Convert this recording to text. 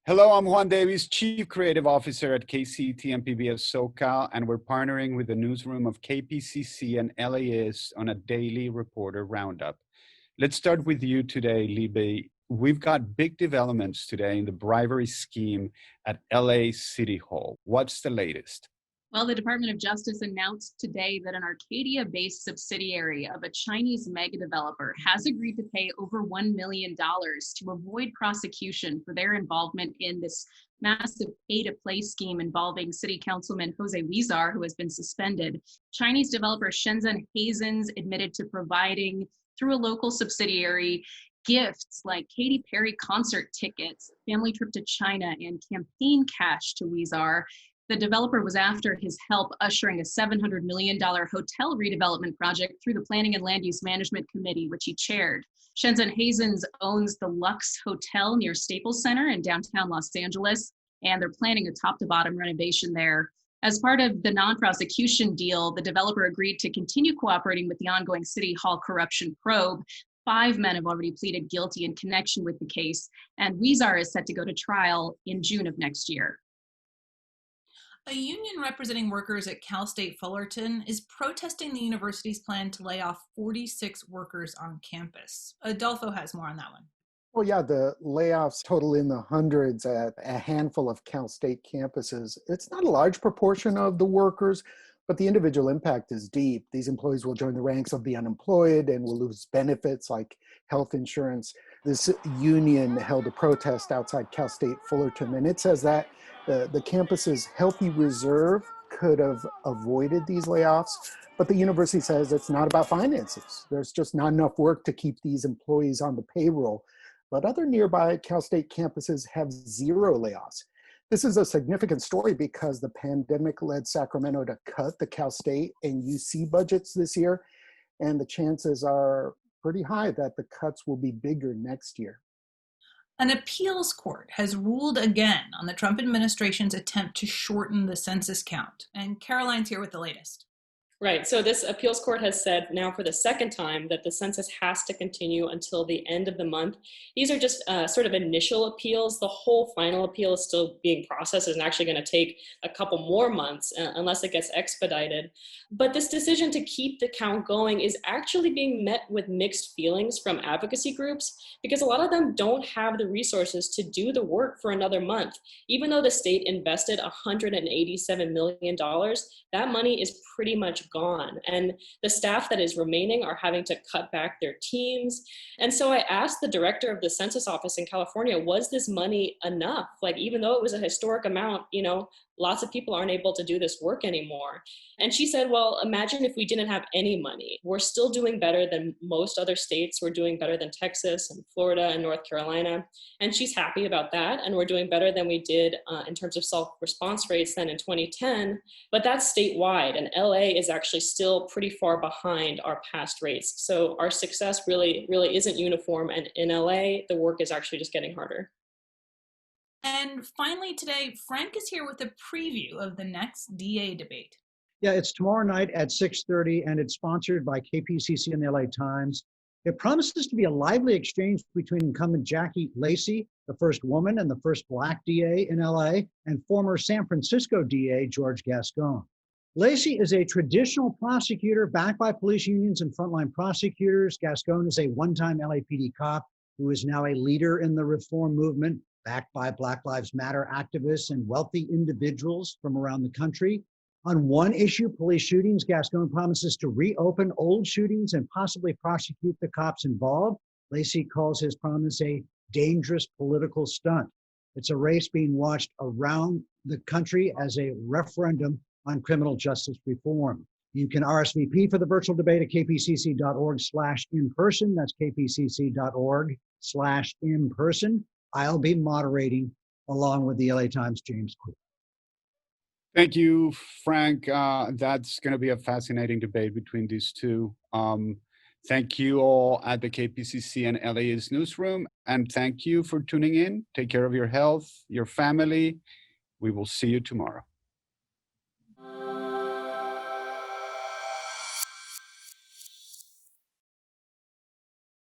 Hello, I'm Juan Davies, Chief Creative Officer at KCET and PBS SoCal, and we're partnering with the newsroom of KPCC and LAist on a daily reporter roundup. Let's start with you today, Libby. We've got big developments today in the bribery scheme at LA City Hall. What's the latest? Well, the Department of Justice announced today that an Arcadia-based subsidiary of a Chinese mega developer has agreed to pay over $1 million to avoid prosecution for their involvement in this massive pay-to-play scheme involving City Councilman Jose Huizar, who has been suspended. Chinese developer Shenzhen Hazens admitted to providing, through a local subsidiary, gifts like Katy Perry concert tickets, family trip to China, and campaign cash to Huizar. The developer was after his help ushering a $700 million hotel redevelopment project through the Planning and Land Use Management Committee, which he chaired. Shenzhen Hazens owns the Lux Hotel near Staples Center in downtown Los Angeles, and they're planning a top-to-bottom renovation there. As part of the non-prosecution deal, the developer agreed to continue cooperating with the ongoing City Hall corruption probe. 5 men have already pleaded guilty in connection with the case, and Huizar is set to go to trial in June of next year. A union representing workers at Cal State Fullerton is protesting the university's plan to lay off 46 workers on campus. Adolfo has more on that one. Well, yeah, the layoffs total in the hundreds at a handful of Cal State campuses. It's not a large proportion of the workers, but the individual impact is deep. These employees will join the ranks of the unemployed and will lose benefits like health insurance. This union held a protest outside Cal State Fullerton, and it says that the campus's healthy reserve could have avoided these layoffs, but the university says it's not about finances. There's just not enough work to keep these employees on the payroll. But other nearby Cal State campuses have zero layoffs. This is a significant story because the pandemic led Sacramento to cut the Cal State and UC budgets this year, and the chances are pretty high that the cuts will be bigger next year. An appeals court has ruled again on the Trump administration's attempt to shorten the census count. And Caroline's here with the latest. Right. So this appeals court has said now for the second time that the census has to continue until the end of the month. These are just sort of initial appeals. The whole final appeal is still being processed and actually going to take a couple more months unless it gets expedited. But this decision to keep the count going is actually being met with mixed feelings from advocacy groups because a lot of them don't have the resources to do the work for another month. Even though the state invested $187 million, that money is pretty much gone. And the staff that is remaining are having to cut back their teams. And so I asked the director of the census office in California, was this money enough? Like, even though it was a historic amount, lots of people aren't able to do this work anymore. And she said, well, imagine if we didn't have any money. We're still doing better than most other states. We're doing better than Texas and Florida and North Carolina. And she's happy about that. And we're doing better than we did in terms of self-response rates than in 2010. But that's statewide. And LA is actually still pretty far behind our past rates. So our success really isn't uniform. And in LA, the work is actually just getting harder. And finally today, Frank is here with a preview of the next DA debate. Yeah, it's tomorrow night at 6:30, and it's sponsored by KPCC and the LA Times. It promises to be a lively exchange between incumbent Jackie Lacey, the first woman and the first Black DA in LA, and former San Francisco DA George Gascon. Lacey is a traditional prosecutor backed by police unions and frontline prosecutors. Gascon is a one-time LAPD cop who is now a leader in the reform movement, backed by Black Lives Matter activists and wealthy individuals from around the country. On one issue, police shootings, Gascon promises to reopen old shootings and possibly prosecute the cops involved. Lacey calls his promise a dangerous political stunt. It's a race being watched around the country as a referendum on criminal justice reform. You can RSVP for the virtual debate at kpcc.org/in-person. That's kpcc.org/in-person. I'll be moderating along with the LA Times' James Cook. Thank you, Frank. That's going to be a fascinating debate between these two. Thank you all at the KPCC and LAist newsroom. And thank you for tuning in. Take care of your health, your family. We will see you tomorrow.